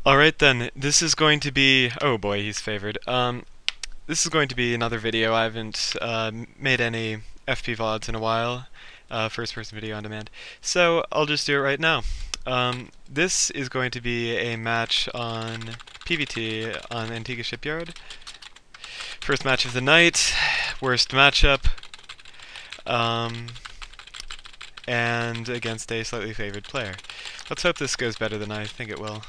Alright then, this is going to be... Oh boy, he's favored. This is going to be another video. I haven't made any FP VODs in a while. First person video on demand. So, I'll just do it right now. This is going to be a match on PvT on Antiga Shipyard. First match of the night, worst matchup, and against a slightly favored player. Let's hope this goes better than I think it will.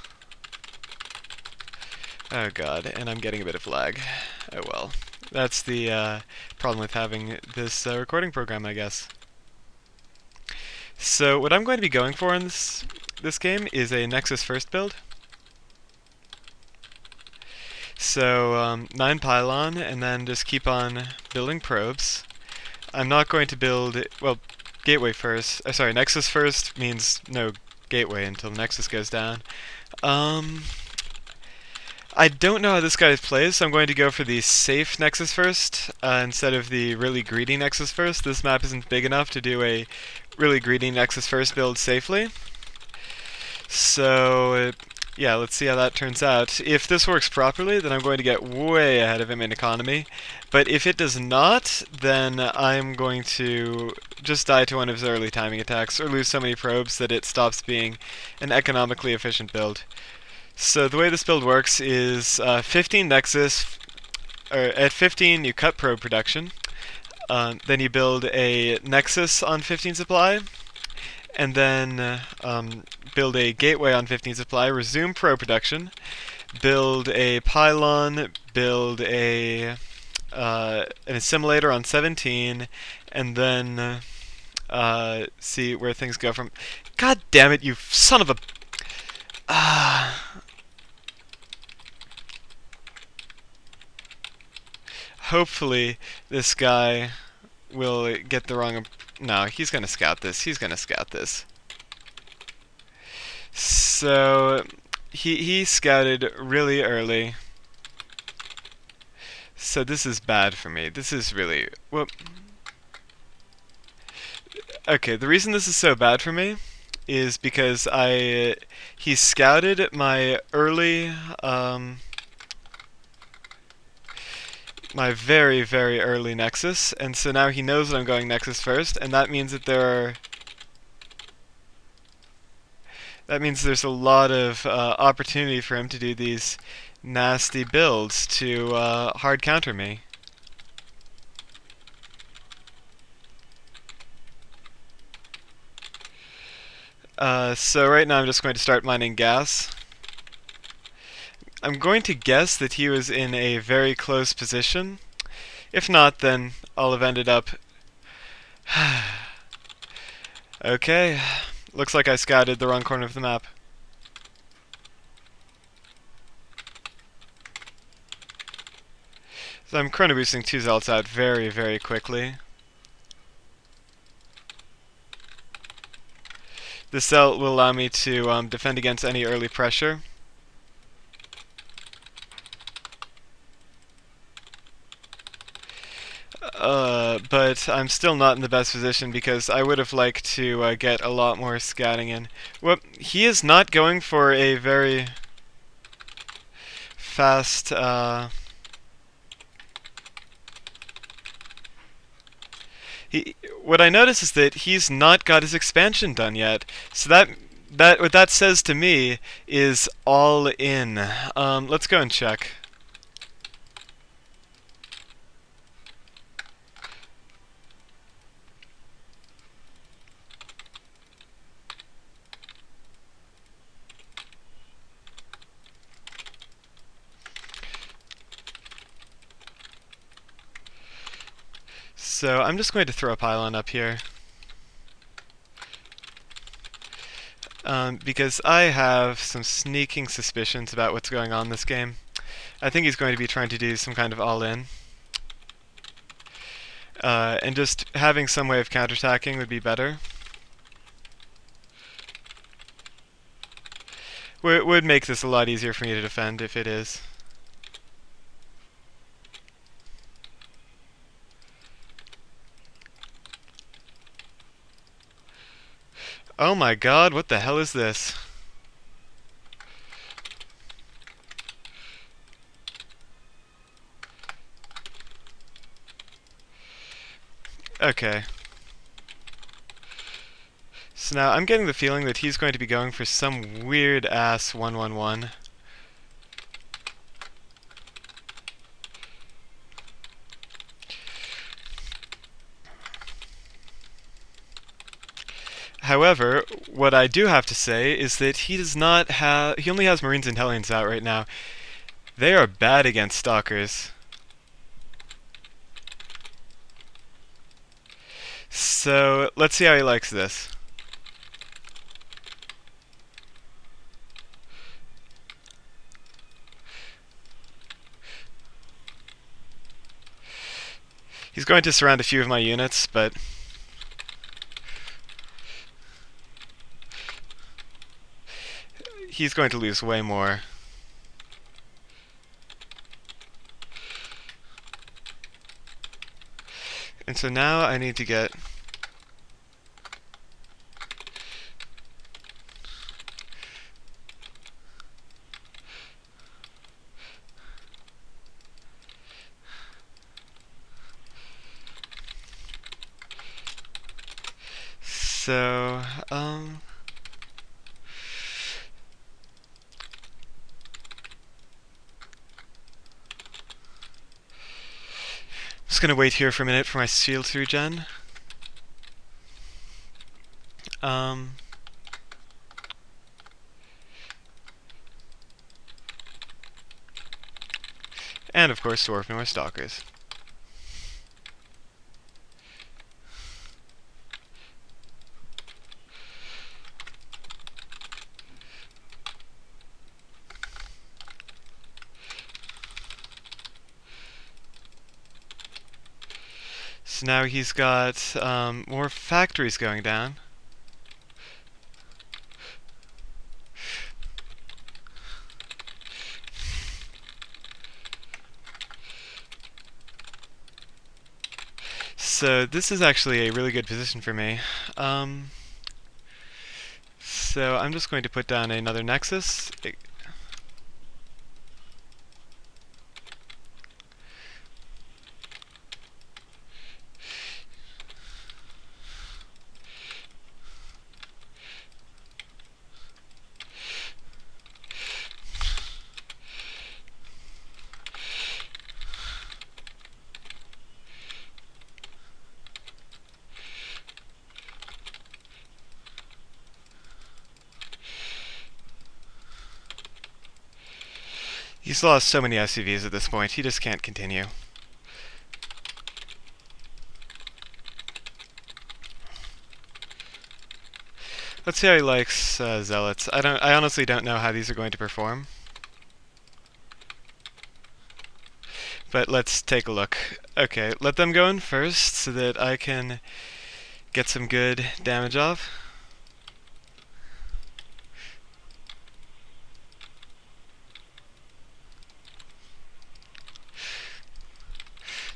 Oh god, and I'm getting a bit of lag. Oh well. That's the problem with having this recording program, I guess. So what I'm going to be going for in this game is a Nexus first build. So 9 pylon, and then just keep on building probes. I'm not going to build, well, gateway first. Sorry, Nexus first means no gateway until the Nexus goes down. I don't know how this guy plays, so I'm going to go for the safe Nexus first instead of the really greedy Nexus first. This map isn't big enough to do a really greedy Nexus first build safely. So, yeah, let's see how that turns out. If this works properly, then I'm going to get way ahead of him in economy. But if it does not, then I'm going to just die to one of his early timing attacks, or lose so many probes that it stops being an economically efficient build. So the way this build works is 15 Nexus, or at 15 you cut probe production, then you build a Nexus on 15 supply, and then build a gateway on 15 supply, resume probe production, build a pylon, build an assimilator on 17, and then see where things go from... God damn it, you son of a... Hopefully, this guy will get the wrong... No, he's gonna scout this. He's gonna scout this. So, he scouted really early. So this is bad for me. This is really... Whoop. Okay, the reason this is so bad for me is because he scouted my early... my very, very early Nexus, and so now he knows that I'm going Nexus first, and that means that there's a lot of opportunity for him to do these nasty builds to hard counter me. So right now I'm just going to start mining gas. I'm going to guess that he was in a very close position. If not, then I'll have ended up... Okay, looks like I scouted the wrong corner of the map. So I'm chrono boosting 2 zealots out very, very quickly. This zealot will allow me to defend against any early pressure. But I'm still not in the best position because I would have liked to get a lot more scouting in. Whoop, he is not going for a very fast... What I notice is that he's not got his expansion done yet. So what that says to me is all in. Let's go and check. So I'm just going to throw a pylon up here. Because I have some sneaking suspicions about what's going on in this game. I think he's going to be trying to do some kind of all-in. And just having some way of counterattacking would be better. It would make this a lot easier for me to defend if it is. Oh my god, what the hell is this? Okay. So now I'm getting the feeling that he's going to be going for some weird-ass 1-1-1. However, what I do have to say is that he does not have... He only has Marines and Hellions out right now. They are bad against Stalkers. So, let's see how he likes this. He's going to surround a few of my units, but... he's going to lose way more. And so now I need to get... So, just gonna wait here for a minute for my shield to regen. And of course, dwarf more stalkers. So now he's got more factories going down. So this is actually a really good position for me. So I'm just going to put down another Nexus. He's lost so many SCVs at this point, he just can't continue. Let's see how he likes Zealots. I honestly don't know how these are going to perform. But let's take a look. Okay, let them go in first so that I can get some good damage off.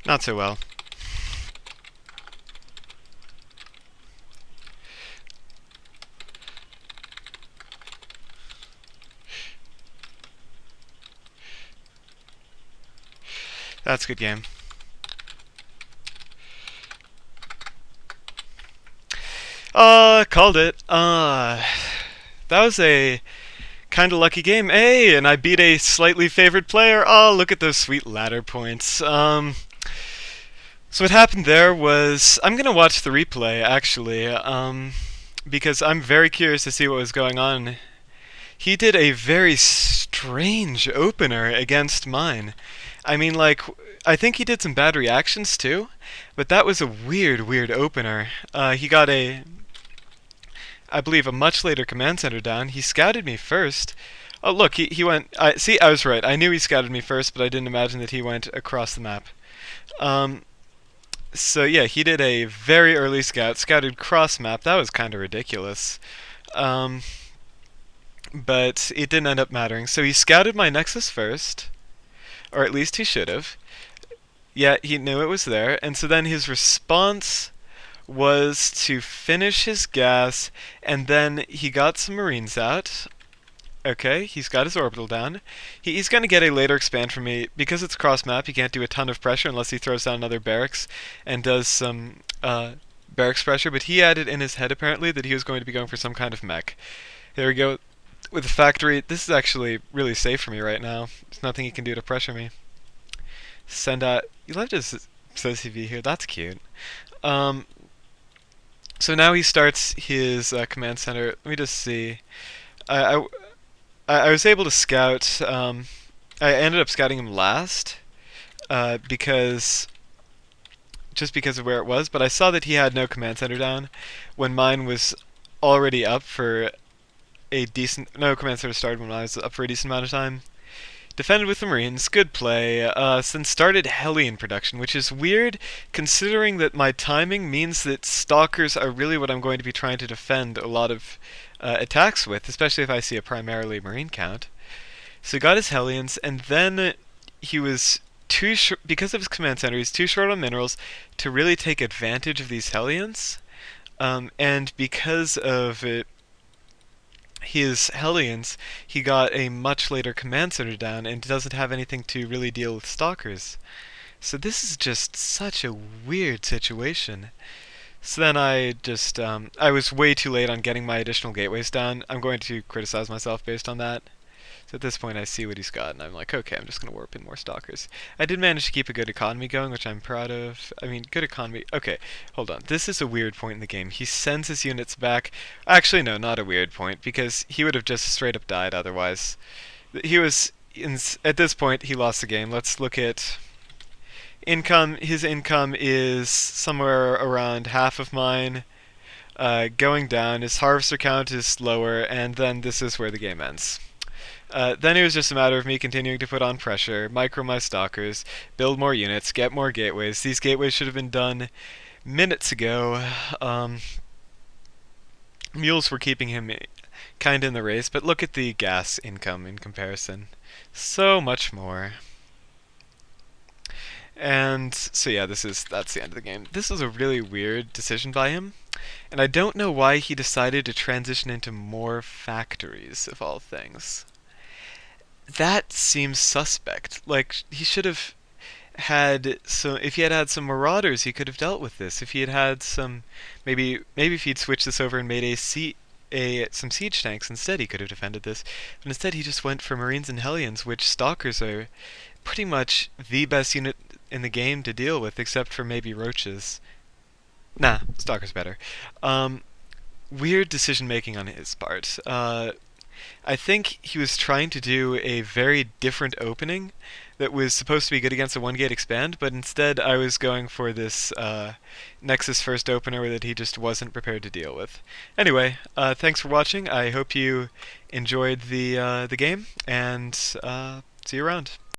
Not so well. That's a good game. Called it. That was a kind of lucky game. Hey, and I beat a slightly favored player. Oh, look at those sweet ladder points. So what happened there was, I'm gonna watch the replay actually, because I'm very curious to see what was going on. He did a very strange opener against mine. I mean, like, I think he did some bad reactions too, but that was a weird opener. He got I believe, a much later command center down. He scouted me first. Oh, look, he went... see, I was right. I knew he scouted me first, but I didn't imagine that he went across the map. So yeah, he did a very early scout, scouted cross map. That was kind of ridiculous. But it didn't end up mattering. So he scouted my Nexus first, or at least he should have. Yeah, he knew it was there, and so then his response was to finish his gas, and then he got some Marines out. Okay, he's got his orbital down. He's going to get a later expand from me. Because it's cross-map, he can't do a ton of pressure unless he throws down another barracks and does some barracks pressure, but he had it in his head apparently that he was going to be going for some kind of mech. There we go. With the factory, this is actually really safe for me right now. There's nothing he can do to pressure me. Send out... You left his CCV here, that's cute. Um, so now he starts his command center. Let me just see. I, I, I was able to scout. I ended up scouting him last because just because of where it was. But I saw that he had no command center down when mine was already up for a decent. No command center started when I was up for a decent amount of time. Defended with the Marines, good play. Since started Hellion production, which is weird considering that my timing means that Stalkers are really what I'm going to be trying to defend a lot of attacks with, especially if I see a primarily Marine count. So he got his Hellions, and then he was too short, because of his command center, he's too short on minerals to really take advantage of these Hellions. And because of his Hellions, he got a much later command center down and doesn't have anything to really deal with Stalkers. So this is just such a weird situation. So then I was way too late on getting my additional gateways down. I'm going to criticize myself based on that. So at this point I see what he's got, and I'm like, okay, I'm just going to warp in more Stalkers. I did manage to keep a good economy going, which I'm proud of. I mean, good economy. Okay, hold on. This is a weird point in the game. He sends his units back. Actually, no, not a weird point, because he would have just straight up died otherwise. He was... At this point, he lost the game. Let's look at... Income. His income is somewhere around half of mine. Going down. His harvester count is lower, and then this is where the game ends. Then it was just a matter of me continuing to put on pressure, micro my Stalkers, build more units, get more gateways. These gateways should have been done minutes ago. Mules were keeping him kind of in the race, but look at the gas income in comparison. So much more. And so yeah, that's the end of the game. This was a really weird decision by him, and I don't know why he decided to transition into more factories of all things. That seems suspect. Like, he should have had some. If he had had some marauders, he could have dealt with this. If he had had some, maybe if he'd switched this over and made some siege tanks instead, he could have defended this. But instead, he just went for Marines and Hellions, which Stalkers are pretty much the best unit in the game to deal with, except for maybe Roaches. Nah, Stalker's better. Weird decision making on his part. I think he was trying to do a very different opening that was supposed to be good against a one-gate expand, but instead I was going for this Nexus first opener that he just wasn't prepared to deal with. Anyway, thanks for watching. I hope you enjoyed the game, and see you around.